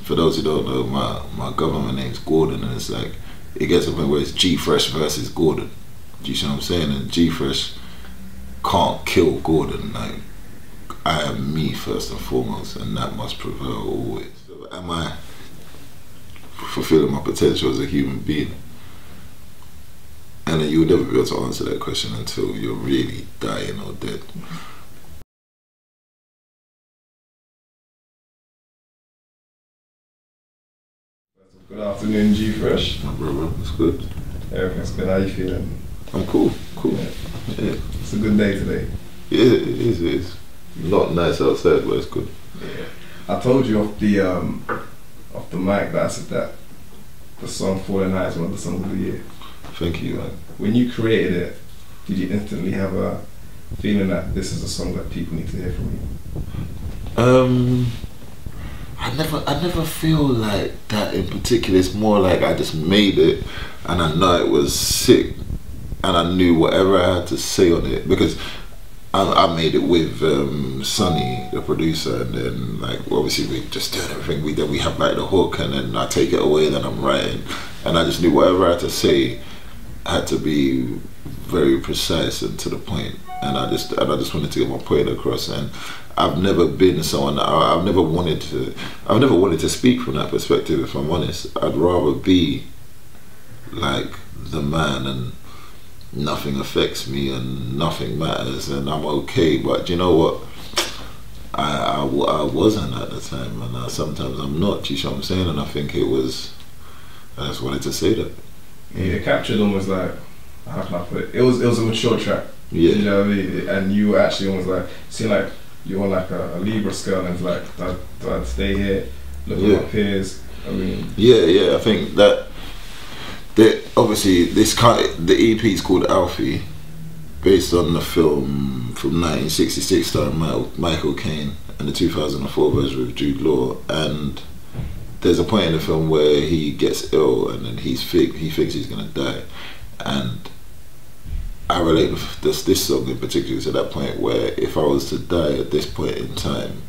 for those who don't know, my government name's Gordon, and it's like, it gets to a point where it's G Frsh versus Gordon. Do you see what I'm saying? And G Frsh can't kill Gordon. Like, I am me first and foremost, and that must prevail always. So am I fulfilling my potential as a human being? And then you will never be able to answer that question until you're really dying or dead. Good afternoon, G Frsh. My brother, it's good. Everything's good. How you feeling? I'm cool. Yeah. It's a good day today. Yeah, it is. It is. Not nice outside, but it's good. Yeah. I told you off the mic that I said that the song "Falling High" is one of the songs of the year. Thank you, man. When you created it, did you instantly have a feeling that this is a song that people need to hear from you? I never feel like that in particular. It's more like I just made it and I know it was sick and I knew whatever I had to say on it, because I made it with Sonny, the producer, and then like obviously we just doing everything. We have like the hook, and then I take it away, then I'm writing, and I just knew whatever I had to say had to be very precise and to the point, and I just wanted to get my point across. And I've never been someone, I've never wanted to speak from that perspective, if I'm honest. I'd rather be like the man and nothing affects me and nothing matters and I'm okay. But you know what, I wasn't at the time, and sometimes I'm not, you know what I'm saying? And I think it was, I just wanted to say that. Yeah, it captured almost like, how can I put it? It was a mature track. Yeah. You know what I mean? And you were actually almost like, seem like you're on like a Libra scale, and it's like, do I stay here, look at my peers? I mean, yeah, I think that obviously the EP is called Alife, based on the film from 1966 starring Michael Caine, and the 2004 version with Jude Law. And there's a point in the film where he gets ill and then he thinks he's gonna die, and I relate with this song in particular to that point where if I was to die at this point in time,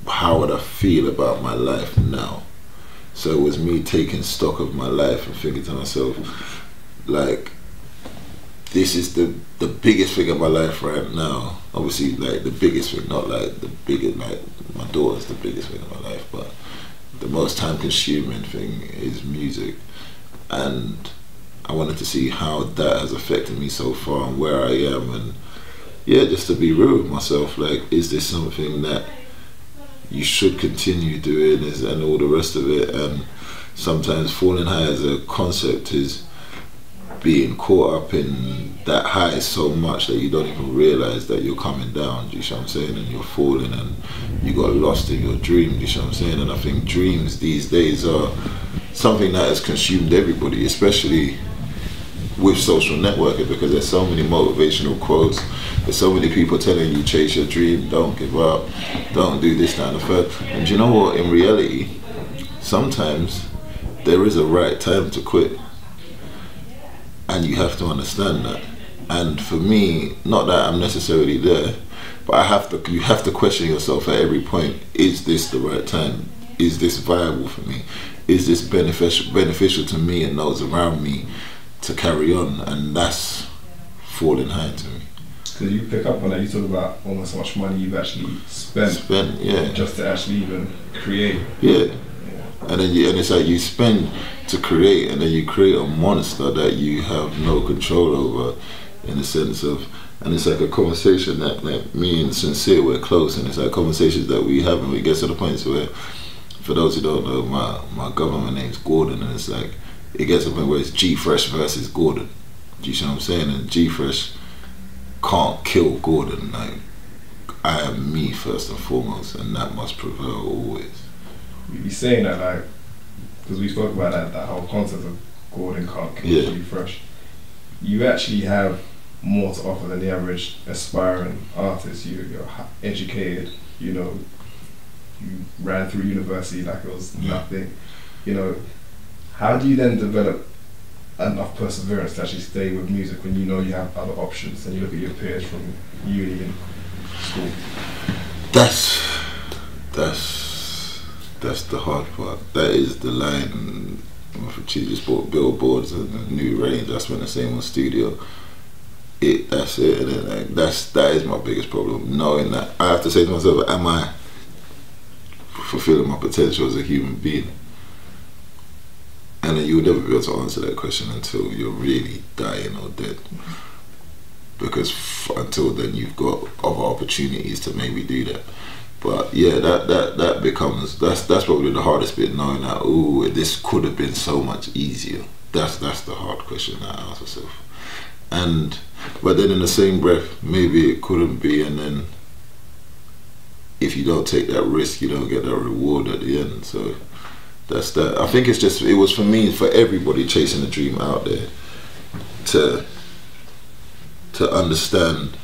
how would I feel about my life now? So it was me taking stock of my life and thinking to myself, like, this is the biggest thing in my life right now. Obviously, like the biggest thing, not like the biggest, like my daughter's the biggest thing in my life, but the most time-consuming thing is music. And I wanted to see how that has affected me so far and where I am, and yeah, just to be real with myself, like, is this something that you should continue doing, and all the rest of it? And sometimes falling high as a concept is being caught up in that high so much that you don't even realize that you're coming down, you know what I'm saying, and you're falling and you got lost in your dream, you know what I'm saying. And I think dreams these days are something that has consumed everybody, especially with social networking, because there's so many motivational quotes, there's so many people telling you chase your dream, don't give up, don't do this, that and the third. And you know what, in reality, sometimes there is a right time to quit, and you have to understand that. And for me, not that I'm necessarily there, but you have to question yourself at every point, is this the right time? Is this viable for me? Is this beneficial to me and those around me to carry on? And that's falling high to me. Because you pick up on that, you talk about almost how much money you've actually spent, yeah, just to actually even create. Yeah. And then it's like you spend to create, and then you create a monster that you have no control over, in the sense of, and it's like a conversation that, like, me and Sincere, we're close, and it's like conversations that we have, and we get to the point where, for those who don't know, my government name's Gordon, and it's like, it gets to the point where it's G Frsh versus Gordon. Do you see what I'm saying? And G Frsh can't kill Gordon. Like, I am me first and foremost, and that must prevail always. You be saying that, like, because we spoke about that whole concept of Gordon can't kill G Frsh. You actually have more to offer than the average aspiring artist. You're educated, you know, you ran through university like it was nothing. You know, how do you then develop enough perseverance to actually stay with music when you know you have other options and you look at your peers from That's the hard part. That is the line. She just bought billboards and a new range. I spent the same on studio. That's it. And then, like, that is my biggest problem. Knowing that I have to say to myself, am I fulfilling my potential as a human being? And then you'll never be able to answer that question until you're really dying or dead. Because until then, you've got other opportunities to maybe do that. But yeah, that becomes that's probably the hardest bit, knowing that, oh, this could have been so much easier. That's the hard question that I ask myself. But then in the same breath, maybe it couldn't be, and then if you don't take that risk, you don't get that reward at the end. So that's that. I think it was for me, for everybody chasing the dream out there, to understand,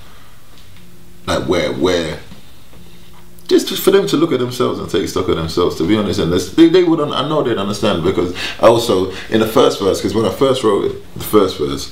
like, where just for them to look at themselves and take stock of themselves, to be honest. And they wouldn't, I know they'd understand, because I also, in the first verse, because when I first wrote it, the first verse,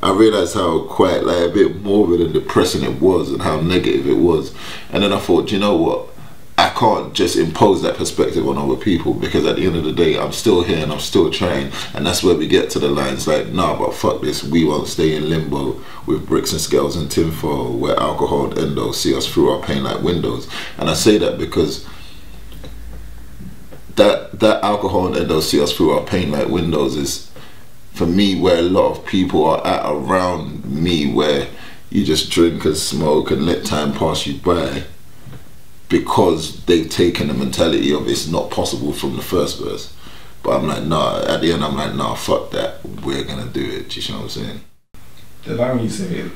I realised how quite, like, a bit morbid and depressing it was, and how negative it was. And then I thought, you know what, I can't just impose that perspective on other people, because at the end of the day, I'm still here and I'm still trying. And that's where we get to the lines like, nah, but fuck this, we won't stay in limbo with bricks and scales and tinfoil, where alcohol and endo see us through our pain like windows. And I say that because that alcohol and endo see us through our pain like windows is, for me, where a lot of people are at around me, where you just drink and smoke and let time pass you by, because they've taken the mentality of it's not possible from the first verse. But I'm like, nah, at the end I'm like, nah, fuck that, we're gonna do it. Do you know what I'm saying? The line when you say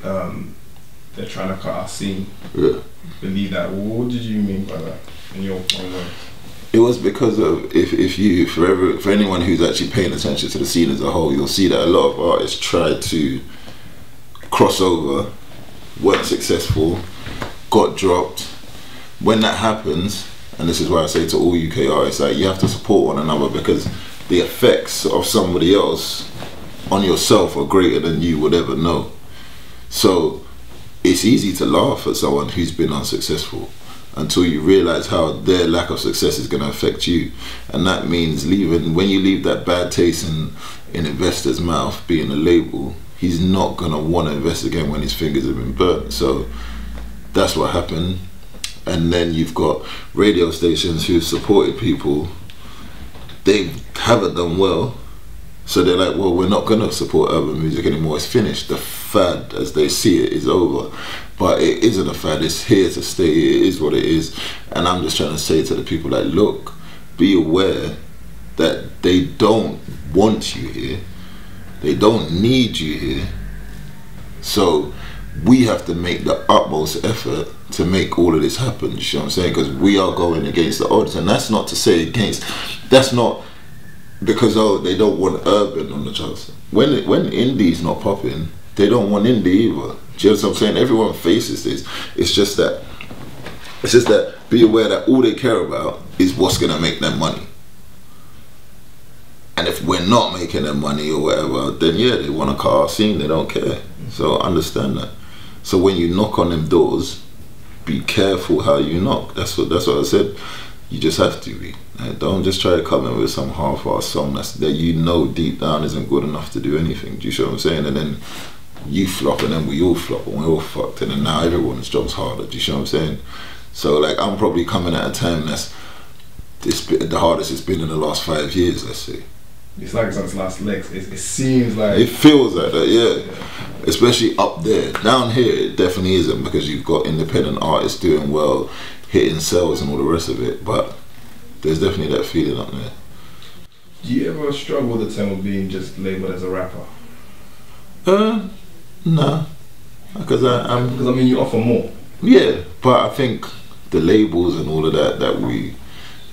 they're trying to cut our scene, yeah, believe that, what did you mean by that in your own way? It was because of, for anyone who's actually paying attention to the scene as a whole, you'll see that a lot of artists try to cross over, weren't successful, got dropped. When that happens, and this is why I say to all UK artists, like, you have to support one another, because the effects of somebody else on yourself are greater than you would ever know. So it's easy to laugh at someone who's been unsuccessful until you realise how their lack of success is going to affect you. And that means when you leave that bad taste in investor's mouth, being a label, he's not going to want to invest again when his fingers have been burnt. So that's what happened. And then you've got radio stations who've supported people, they haven't done well, so they're like, well, we're not going to support urban music anymore, it's finished. The fad, as they see it, is over. But it isn't a fad, it's here to stay, it is what it is. And I'm just trying to say to the people, like, look, be aware that they don't want you here, they don't need you here. So we have to make the utmost effort to make all of this happen, you know what I'm saying? Because we are going against the odds. And that's not to say against, that's not because, oh, they don't want urban on the charts. When indie's not popping, they don't want indie either. Do you know what I'm saying? Everyone faces this. It's just that be aware that all they care about is what's gonna make them money. And if we're not making them money or whatever, then yeah, they want to cut our scene, they don't care. So understand that. So when you knock on them doors, be careful how you knock. That's what I said. You just have to be. Like, don't just try to come in with some half-assed song that you know deep down isn't good enough to do anything. Do you see what I'm saying? And then you flop, and then we all flop, and we're all fucked, and then now everyone's job's harder. Do you see what I'm saying? So, like, I'm probably coming at a time that's the hardest it's been in the last 5 years, let's say. It's like it's on its last legs. It seems like... It feels like that, yeah. Especially up there. Down here, it definitely isn't, because you've got independent artists doing well, hitting sales and all the rest of it. But there's definitely that feeling up there. Do you ever struggle with the term of being just labelled as a rapper? Nah. Because I mean, you offer more. Yeah, but I think the labels and all of that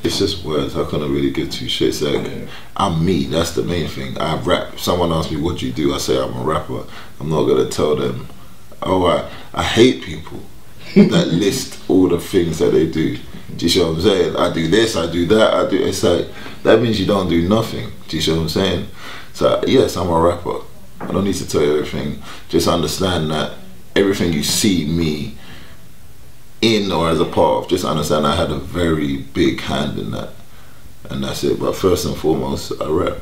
it's just words. I couldn't really give two shits. Like, yeah. I'm me, that's the main thing. I rap. Someone asks me what do you do, I say I'm a rapper. I'm not gonna tell them, oh, I hate people that list all the things that they do. Do you see what I'm saying? I do this, I do that, it's like, that means you don't do nothing. Do you see what I'm saying? So yes, I'm a rapper. I don't need to tell you everything. Just understand that everything you see me in or as a part of, just understand I had a very big hand in that. and that's it. But first and foremost, I rap.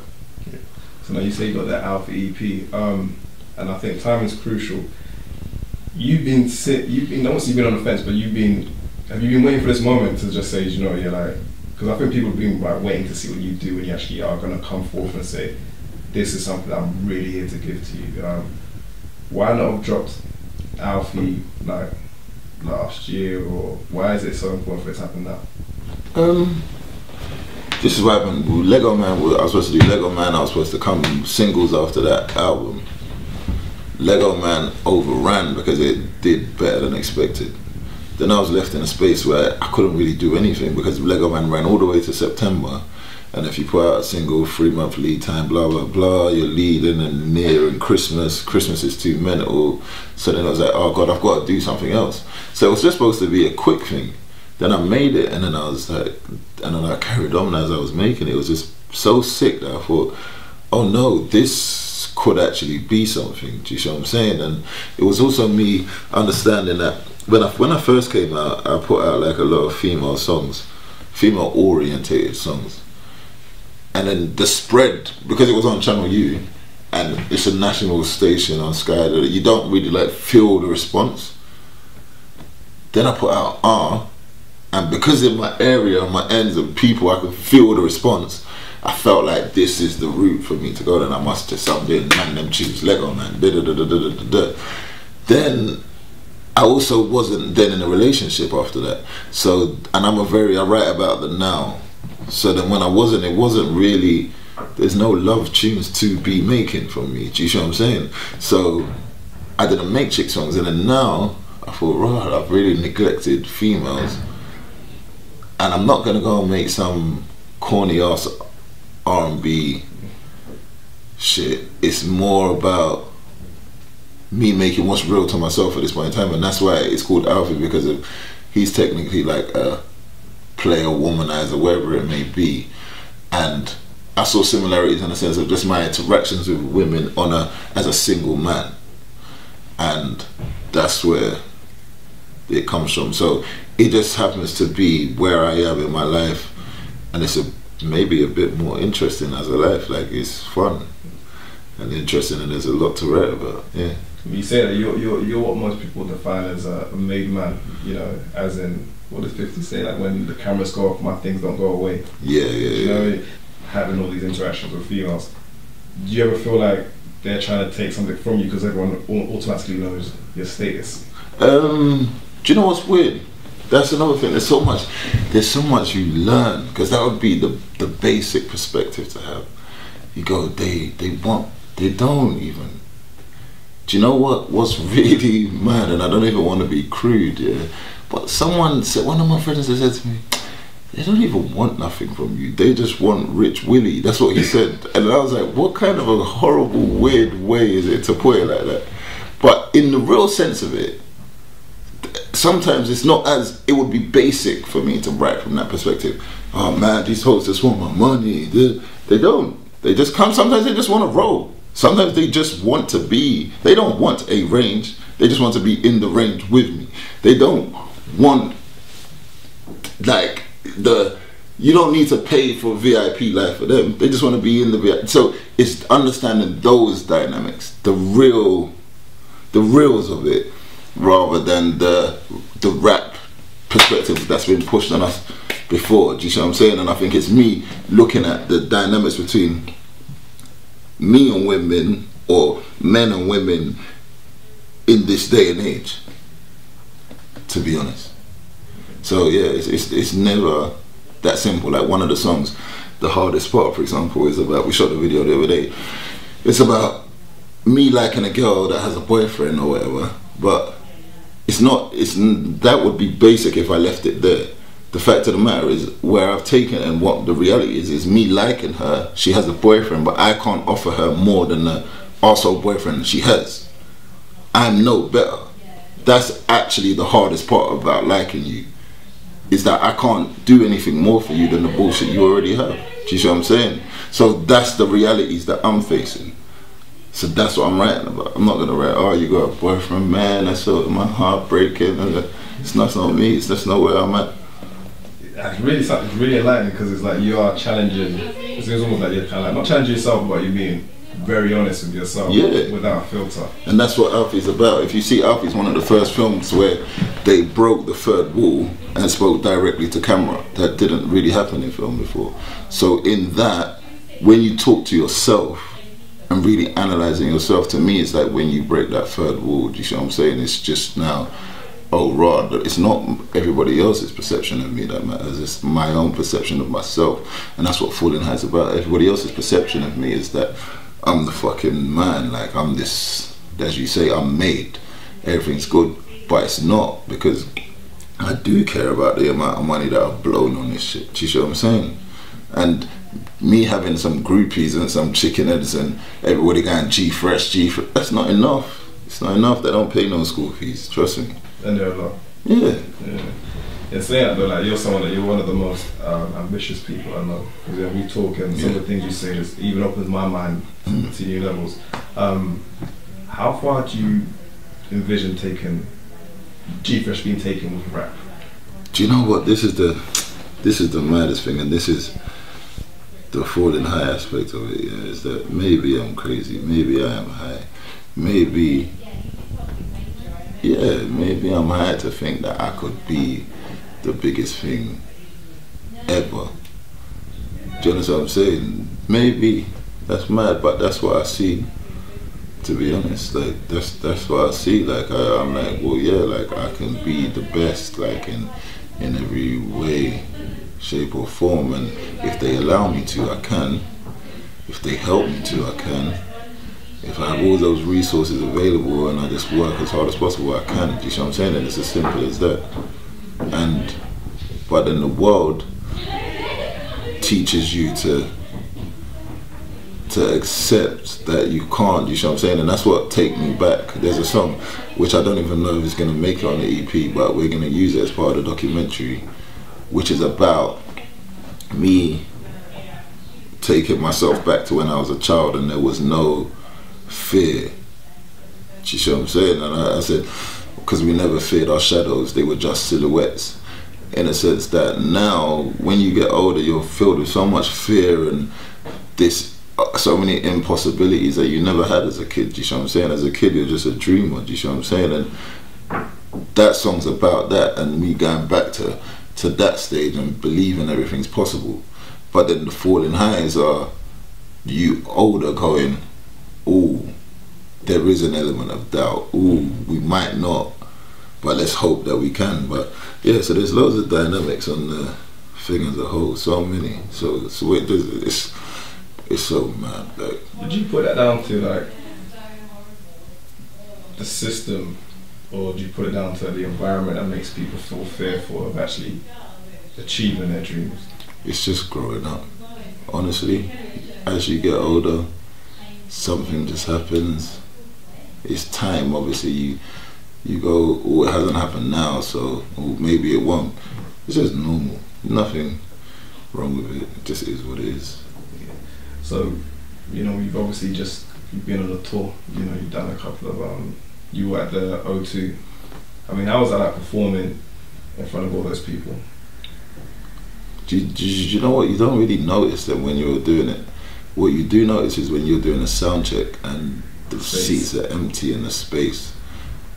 Yeah. So now you say you got that Alpha EP, and I think time is crucial. You've been once you've been on the fence, but have you been waiting for this moment to just say, you know, you're like, because I think people have been like waiting to see what you do when you actually are going to come forth and say, this is something that I'm really here to give to you. Why not have dropped Alfie like last year, or why is it so important for it to happen now? This is what happened with Lego Man. I was supposed to do Lego Man. I was supposed to come singles after that album. Lego Man overran because it did better than expected. Then I was left in a space where I couldn't really do anything because Lego Man ran all the way to September. And if you put out a single, 3-month lead time, blah, blah, blah, you're leading and nearing Christmas. Christmas is too mental. So then I was like, oh God, I've got to do something else. So it was just supposed to be a quick thing. Then I made it, and then I was like, and then I carried on as I was making it. It was just so sick that I thought, oh no, this could actually be something. Do you see what I'm saying? And it was also me understanding that when I first came out, I put out like a lot of female songs, female orientated songs. And then the spread, because it was on Channel U, and it's a national station on Sky, you don't really like feel the response. Then I put out R, and because in my area, my ends and people, I could feel the response. I felt like this is the route for me to go. Then I must just start doing Man Them Tunes, Lego Man, da da da da da da da. Then I also wasn't then in a relationship after that. So, and I write about the now. So then when I wasn't, it wasn't really, there's no love tunes to be making from me. Do you see what I'm saying? So I didn't make chick songs, and then now I thought, right, I've really neglected females, and I'm not gonna go and make some corny ass R&B shit. It's more about me making what's real to myself at this point in time, and that's why it's called Alfie, because he's technically like a player, womanizer, whatever it may be. And I saw similarities in the sense of just my interactions with women as a single man, and that's where it comes from. So it just happens to be where I am in my life, and it's maybe a bit more interesting as a life. Like, it's fun and interesting, and there's a lot to write about. Yeah. You say that you're what most people define as a made man, you know, as in, what does 50 say, like when the cameras go off, my things don't go away. Yeah, you know, having all these interactions with females. Do you ever feel like they're trying to take something from you because everyone automatically knows your status? Do you know what's weird? That's another thing. There's so much you learn, because that would be the basic perspective to have. You go, they don't even. Do you know what's really mad? And I don't even want to be crude, yeah. But someone said, one of my friends said to me, they don't even want nothing from you. They just want Rich Willie. That's what he said. And I was like, what kind of a horrible, weird way is it to put it like that? But in the real sense of it, sometimes it's not as, it would be basic for me to write from that perspective. Oh man, these hoes just want my money. They don't. They just come, sometimes they just want to roll. Sometimes they just want to be, they don't want a range, they just want to be in the range with me. They don't want, like, you don't need to pay for VIP life for them. They just want to be in the VIP. So it's understanding those dynamics, the reals of it, rather than the rap perspective that's been pushed on us before. Do you see what I'm saying? And I think it's me looking at the dynamics between me and women, or men and women in this day and age, to be honest. So yeah, it's never that simple. Like one of the songs, The Hardest Part, for example, is about, we shot the video the other day, it's about me liking a girl that has a boyfriend or whatever, but that would be basic if I left it there. The fact of the matter is, where I've taken it and what the reality is me liking her. She has a boyfriend, but I can't offer her more than the also boyfriend she has. I'm no better. That's actually the hardest part about liking you, is that I can't do anything more for you than the bullshit you already have. Do you see what I'm saying? So that's the realities that I'm facing. So that's what I'm writing about. I'm not gonna write, oh, you got a boyfriend, man, that's so my heart breaking. It's not me, it's just not where I'm at. it's really enlightening because it's like you are challenging. It's almost like you're kind of like, not challenging yourself, but you're being very honest with yourself, without a filter. And that's what Alfie's about. If you see, Alfie's one of the first films where they broke the third wall and spoke directly to camera. That didn't really happen in film before. So in that, when you talk to yourself and really analysing yourself, to me, it's like when you break that third wall. Do you see what I'm saying? It's just now, oh, right, it's not everybody else's perception of me that matters, it's my own perception of myself. And that's what Falling High is about. Everybody else's perception of me is that I'm the fucking man, like I'm this, as you say, I'm made, everything's good, but it's not, because I do care about the amount of money that I've blown on this shit. Do you see what I'm saying? And me having some groupies and some chicken heads and everybody going G Frsh, that's not enough. It's not enough. They don't pay no school fees, trust me. And they're a lot. Yeah. Yeah, saying that though, like you're one of the most ambitious people I know. Because we talk and some of the things you say just even opens my mind to new levels. How far do you envision taking G Frsh being taken with rap? Do you know what? This is the maddest thing, and this is the Falling High aspect of it. Yeah, is that maybe I'm crazy, maybe I am high, maybe I'm high to think that I could be the biggest thing ever. Do you understand what I'm saying? Maybe that's mad, but that's what I see. To be honest, like that's what I see. Like I'm like, well, yeah, like I can be the best, like in every way, shape or form, and if they allow me to, I can. If they help me to, I can. If I have all those resources available and I just work as hard as possible, I can. Do you see what I'm saying? And it's as simple as that. But then the world teaches you to accept that you can't. Do you see what I'm saying? And that's what Take Me Back. There's a song which I don't even know if it's going to make it on the EP, but we're going to use it as part of the documentary, which is about me taking myself back to when I was a child and there was no fear. Do you see what I'm saying? And I said, because we never feared our shadows, they were just silhouettes. In a sense that now, when you get older, you're filled with so much fear and so many impossibilities that you never had as a kid. Do you see what I'm saying? As a kid, you're just a dreamer. Do you see what I'm saying? And that song's about that, and me going back to that stage and believing everything's possible. But then the Falling Highs are you older going, ooh, there is an element of doubt. Ooh, we might not, but let's hope that we can. But yeah, so there's loads of dynamics on the thing as a whole, so many. So it's so mad. Like, would you put that down to like the system, or do you put it down to the environment that makes people feel fearful of actually achieving their dreams? It's just growing up. Honestly, as you get older, something just happens. It's time, obviously. You go, oh, it hasn't happened now, so maybe it won't. It's just normal. Nothing wrong with it. It just is what it is. So, you know, you've been on a tour. You know, you've done a couple of you were at the O2. I mean, how was that like performing in front of all those people? Do you know what? You don't really notice that when you're doing it. What you do notice is when you're doing a sound check and the seats are empty in the space.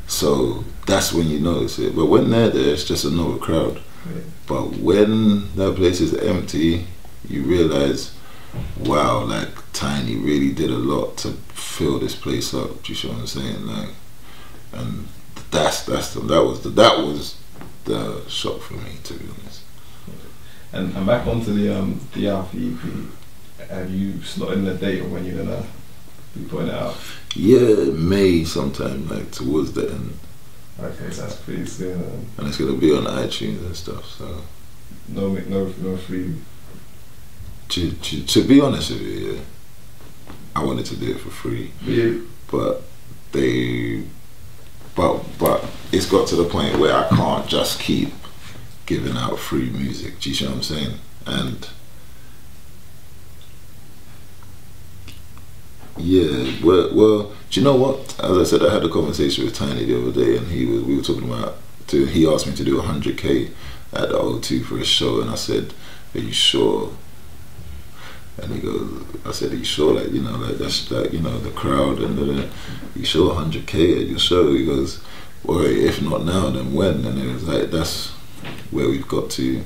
So that's when you notice it. But when they're there, it's just another crowd. Yeah. But when that place is empty, you realize, wow, like Tiny really did a lot to fill this place up. Do you see what I'm saying? Like, and that was the shock for me, to be honest. And back onto the Alife EP. Have you slotted in a date of when you're gonna be putting it out? Yeah, May sometime, like towards the end. Okay, so that's pretty soon. And it's gonna be on iTunes and stuff. So no free. To be honest with you, yeah, I wanted to do it for free. Yeah. But it's got to the point where I can't just keep giving out free music. Do you see what I'm saying? And yeah, well, do you know what? As I said, I had a conversation with Tiny the other day, and we were talking about he asked me to do 100K, at the O2 for a show, and I said, "Are you sure?" And he goes, I said, "Are you sure? Like, you know, like that's like, you know, the crowd, and you sure 100K at your show?" He goes, "Well, if not now, then when?" And it was like, that's where we've got to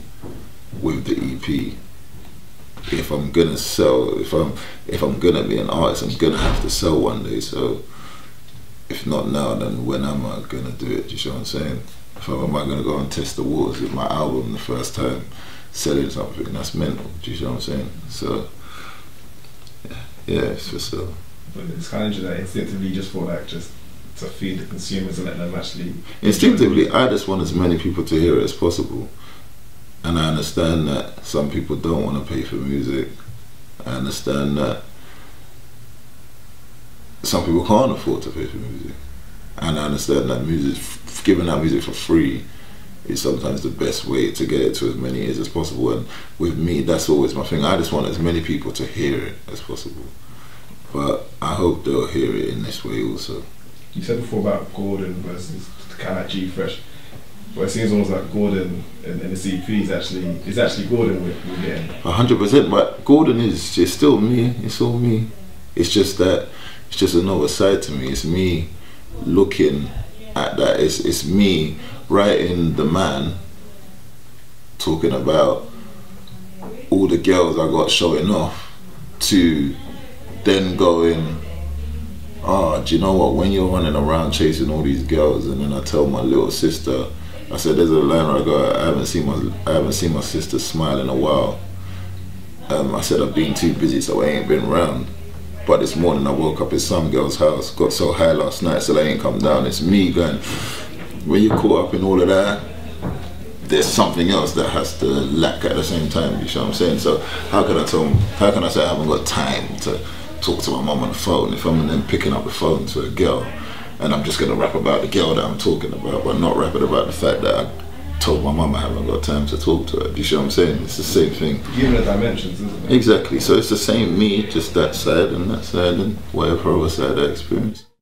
with the EP. If I'm gonna sell, if I'm gonna be an artist, I'm gonna have to sell one day. So if not now, then when am I gonna do it? Do you see what I'm saying? Am I gonna go and test the waters with my album the first time, selling something? That's mental. Do you see what I'm saying? So yeah, it's for sale. But it's kind of just that instinctively, just for like just to feed the consumers and let them actually. Instinctively, I just want as many people to hear it as possible. And I understand that some people don't want to pay for music. I understand that some people can't afford to pay for music. And I understand that giving out music for free is sometimes the best way to get it to as many ears as possible. And with me, that's always my thing. I just want as many people to hear it as possible. But I hope they'll hear it in this way also. You said before about Gordon versus kind of like G Frsh. But it seems almost like Gordon in the CP is actually Gordon we're getting. 100%, but Gordon it's still me, it's all me. It's just that, it's just another side to me. It's me looking at that. It's me writing The Man, talking about all the girls I got showing off, to then going, "Oh, do you know what, when you're running around chasing all these girls," and then I tell my little sister, I said, there's a line where I go, I haven't seen my sister smile in a while. I said, I've been too busy, so I ain't been around. But this morning I woke up at some girl's house, got so high last night, so they ain't come down. It's me going, when you're caught up in all of that, there's something else that has to lack at the same time, you know what I'm saying? So how can I say I haven't got time to talk to my mum on the phone if I'm then picking up the phone to a girl? And I'm just going to rap about the girl that I'm talking about, but not rapping about the fact that I told my mum I haven't got time to talk to her. Do you see what I'm saying? It's the same thing. Given the dimensions, isn't it? Exactly. So it's the same me, just that side and whatever other side I experience.